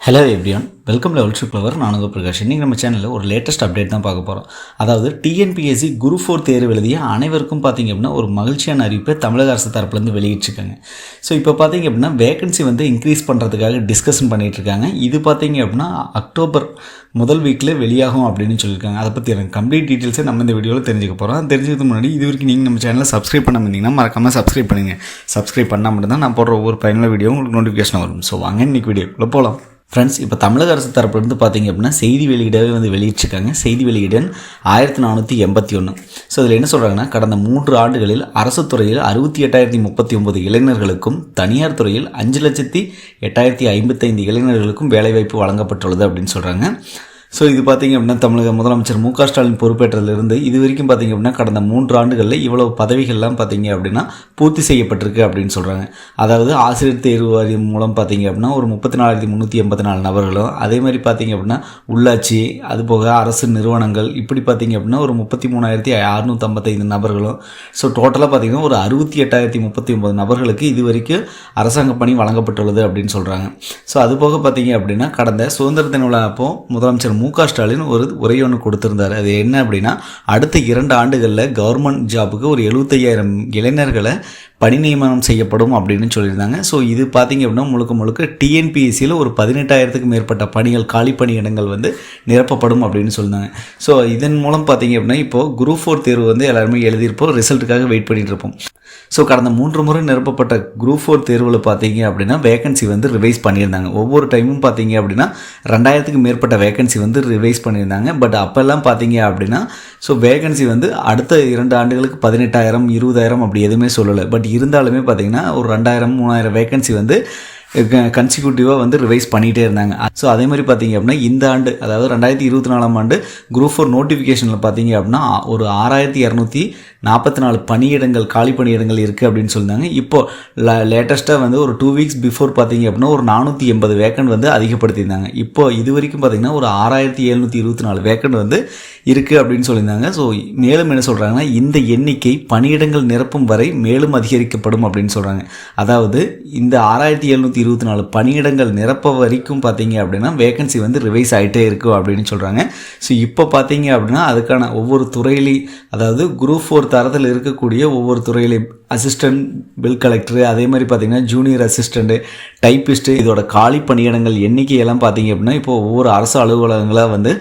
Hello everyone, welcome level to flower. நான் உங்கள் பிரகாஷ். இன்றைக்கி நம்ம சேனலில் ஒரு லேட்டஸ்ட் அப்டேட் தான் பார்க்க போகிறோம். அதாவது டிஎன்பிஎஸ்சி குரூப் 4 தேர்வு எழுதிய அனைவருக்கும் பார்த்திங்க அப்படின்னா ஒரு மகிழ்ச்சியான அறிவிப்பை தமிழக அரசு தரப்புலேருந்து வெளியிட்டிருக்காங்க. ஸோ இப்போ பார்த்திங்க அப்படின்னா வேகன்சி வந்து இன்க்ரீஸ் பண்ணுறதுக்காக டிஸ்கஷன் பண்ணிகிட்ருக்காங்க. இது பார்த்திங்க அப்படின்னா அக்டோபர் முதல் வீக்கில் வெளியாகும் அப்படின்னு சொல்லியிருக்காங்க. அதை பற்றி எனக்கு கம்ப்ளீட் டீட்டெயில்ஸை நம்ம இந்த வீடியோவில் தெரிஞ்சுக்க போகிறோம். தெரிஞ்சதுக்கு முன்னாடி இது வரைக்கும் நீங்கள் நம்ம சேனலை சப்ஸ்கிரைப் பண்ண இருந்தீங்கன்னா மறக்காமல் சப்ஸ்கிரைப் பண்ணுங்கள். சப்ஸ்கிரைப் பண்ணால் மட்டும்தான் நான் போடுற ஒவ்வொரு பயனுள்ள வீடியோ உங்களுக்கு நோட்டிஃபிகேஷன் வரும். ஸோ வாங்க இன்றைக்கி வீடியோக்குள்ளே போகலாம். ஃப்ரெண்ட்ஸ், இப்போ தமிழக அரசு தரப்புலேருந்து பார்த்திங்க அப்படின்னா செய்தி வெளியிடவே வந்து வெளியிட்டிருக்காங்க. செய்தி வெளியீடு 1481. ஸோ அதில் என்ன சொல்கிறாங்கன்னா, கடந்த 3 ஆண்டுகளில் அரசு துறையில் 68,039 இளைஞர்களுக்கும் தனியார் துறையில் 5,08,055 இளைஞர்களுக்கும் வேலைவாய்ப்பு வழங்கப்பட்டுள்ளது அப்படின்னு சொல்கிறாங்க. ஸோ இது பார்த்திங்க அப்படின்னா தமிழக முதலமைச்சர் மு.க. ஸ்டாலின் பொறுப்பேற்றதிலிருந்து இது வரைக்கும் பார்த்திங்க அப்படின்னா கடந்த 3 ஆண்டுகளில் இவ்வளவு பதவிகள்லாம் பார்த்திங்க அப்படின்னா பூர்த்தி செய்யப்பட்டிருக்கு அப்படின்னு சொல்கிறாங்க. அதாவது ஆசிரியர் தேர்வு வாரியம் மூலம் பார்த்திங்க அப்படின்னா ஒரு 34,384 நபர்களும், அதே மாதிரி பார்த்திங்க அப்படின்னா உள்ளாட்சி, அதுபோக அரசு நிறுவனங்கள் இப்படி பார்த்திங்க அப்படின்னா ஒரு 33,655 நபர்களும். ஸோ டோட்டலாக பார்த்திங்கன்னா ஒரு 68,039 நபர்களுக்கு இது வரைக்கும் அரசாங்க பணி வழங்கப்பட்டுள்ளது அப்படின்னு சொல்கிறாங்க. ஸோ அதுபோக பார்த்திங்க அப்படின்னா கடந்த சுதந்திர தின விழா அப்போ முதலமைச்சர் மு.க. ஸ்டாலின் ஒரு உரை ஒன்று கொடுத்திருந்தார். அது என்ன அப்படின்னா, அடுத்த 2 ஆண்டுகளில் கவர்மெண்ட் ஜாபுக்கு ஒரு 75,000 இளைஞர்களை பணி நியமனம் செய்யப்படும் அப்படின்னு சொல்லியிருந்தாங்க. ஸோ இது பார்த்திங்க அப்படின்னா முழுக்க டிஎன்பிஎஸ்சியில் ஒரு 18,000க்கும் மேற்பட்ட பணிகள், காலி பணியிடங்கள் வந்து நிரப்பப்படும் அப்படின்னு சொல்லியிருந்தாங்க. ஸோ இதன் மூலம் பார்த்திங்க அப்படின்னா இப்போது குரூப் 4 தேர்வு வந்து எல்லாருமே எழுதியிருப்போம், ரிசல்ட்டுக்காக வெயிட் பண்ணிகிட்டு இருப்போம். ஸோ கடந்த 3 முறை நிரப்பப்பட்ட குரூப் 4 தேர்வில் பார்த்தீங்க அப்படின்னா வேகன்சி வந்து ரிவைஸ் பண்ணியிருந்தாங்க. ஒவ்வொரு டைமும் பார்த்தீங்க அப்படின்னா 2,000க்கு மேற்பட்ட வேகன்சி வந்து ரிவைஸ் பண்ணியிருந்தாங்க. பட் அப்போல்லாம் பார்த்தீங்க அப்படின்னா ஸோ வேகன்சி வந்து அடுத்த 2 ஆண்டுகளுக்கு 18,000, 20,000 அப்படி எதுவுமே சொல்லலை. பட் இருந்தாலுமே பார்த்தீங்கன்னா ஒரு 2,000, 3,000 வேகன்சி வந்து கன்சிக்யூட்டிவாக வந்து ரிவைஸ் பண்ணிகிட்டே இருந்தாங்க. ஸோ அதே மாதிரி பார்த்திங்க அப்படின்னா இந்த ஆண்டு, அதாவது 2024ஆம் ஆண்டு குரூப் 4 நோட்டிஃபிகேஷனில் பார்த்திங்க அப்படின்னா ஒரு 6,244 பணியிடங்கள், காலி பணியிடங்கள் இருக்குது அப்படின்னு சொல்லியிருந்தாங்க. இப்போது லேட்டஸ்ட்டாக வந்து ஒரு 2 வீக்ஸ் பிஃபோர் பார்த்திங்க அப்படின்னா ஒரு 480 வேக்கண்ட் வந்து அதிகப்படுத்தியிருந்தாங்க. இப்போது இது வரைக்கும் பார்த்திங்கன்னா ஒரு 6,724 வேக்கண்ட் வந்து இருக்குது அப்படின்னு சொல்லியிருந்தாங்க. ஸோ மேலும் என்ன சொல்கிறாங்கன்னா, இந்த எண்ணிக்கை பணியிடங்கள் நிரப்பும் வரை மேலும் அதிகரிக்கப்படும் அப்படின்னு சொல்கிறாங்க. அதாவது இந்த 6,724 பணியிடங்கள் நிரப்ப வரைக்கும் பார்த்தீங்க அப்படின்னா வேகன்சி வந்து ரிவைஸ் ஆகிட்டே இருக்கும் அப்படின்னு சொல்கிறாங்க. ஸோ இப்போ பார்த்தீங்க அப்படின்னா அதுக்கான ஒவ்வொரு துறையிலையும், அதாவது குரூப் 4 தரத்தில் இருக்கக்கூடிய ஒவ்வொரு துறையிலையும் அசிஸ்டன்ட், பில் கலெக்டரு, அதே மாதிரி பார்த்திங்கன்னா ஜூனியர் அசிஸ்டண்ட்டு, டைப்பிஸ்ட்டு, இதோட காலி பணியிடங்கள் எண்ணிக்கையெல்லாம் பார்த்திங்க அப்படின்னா இப்போது ஒவ்வொரு அரசு அலுவலகங்களாக வந்து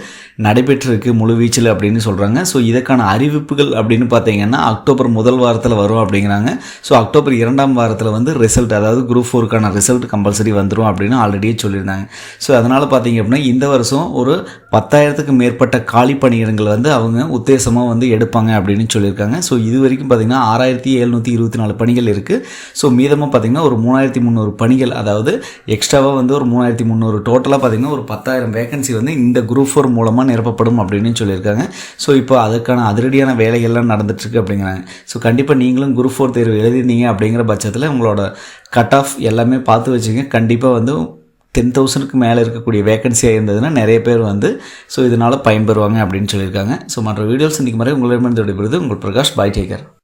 நடைபெற்றிருக்கு முழு வீச்சில் அப்படின்னு சொல்கிறாங்க. ஸோ இதற்கான அறிவிப்புகள் அப்படின்னு பார்த்தீங்கன்னா அக்டோபர் முதல் வாரத்தில் வரும் அப்படிங்கிறாங்க. ஸோ அக்டோபர் 2ஆம் வாரத்தில் வந்து ரிசல்ட், அதாவது குரூப் 4க்கான ரிசல்ட் கம்பல்சரி வந்துடும் அப்படின்னு ஆல்ரெடியே சொல்லியிருந்தாங்க. ஸோ அதனால் பார்த்திங்க அப்படின்னா இந்த வருஷம் ஒரு 10,000க்கு மேற்பட்ட காலி பணியிடங்கள் வந்து அவங்க உத்தேசமாக வந்து எடுப்பாங்க அப்படின்னு சொல்லியிருக்காங்க. ஸோ இது வரைக்கும் பார்த்திங்கன்னா 6,724 பணிகள் இருக்குது. ஸோ மீதமாக பார்த்திங்கன்னா ஒரு 3,300 பணிகள், அதாவது எக்ஸ்ட்ராவாக வந்து ஒரு 3,300, டோட்டலாக பார்த்திங்கன்னா ஒரு 10,000 வேகன்சி வந்து இந்த குரூப் 4 மூலமாக நிரப்பப்படும் அப்படின்னு சொல்லியிருக்காங்க. ஸோ இப்போ அதுக்கான அதிரடியான வேலைகள்லாம் நடந்துட்டுருக்கு அப்படிங்கிறாங்க. ஸோ கண்டிப்பாக நீங்களும் குரூப் 4 தேர்வு எழுதினீங்க அப்படிங்கிற பட்சத்தில் உங்களோட கட் ஆஃப் எல்லாமே பார்த்து வச்சுங்க. கண்டிப்பாக வந்து 10,000க்கு மேலே இருக்கக்கூடிய வேகன்சியாக இருந்ததுன்னா நிறைய பேர் வந்து ஸோ இதனால் பயன்பெறுவாங்க அப்படின்னு சொல்லியிருக்காங்க. ஸோ மற்ற வீடியோஸ் இன்றைக்கி மாதிரி உங்களிடமிருந்து விடைபெறுவது உங்கள் பிரகாஷ். பாய், டேக் கேர்.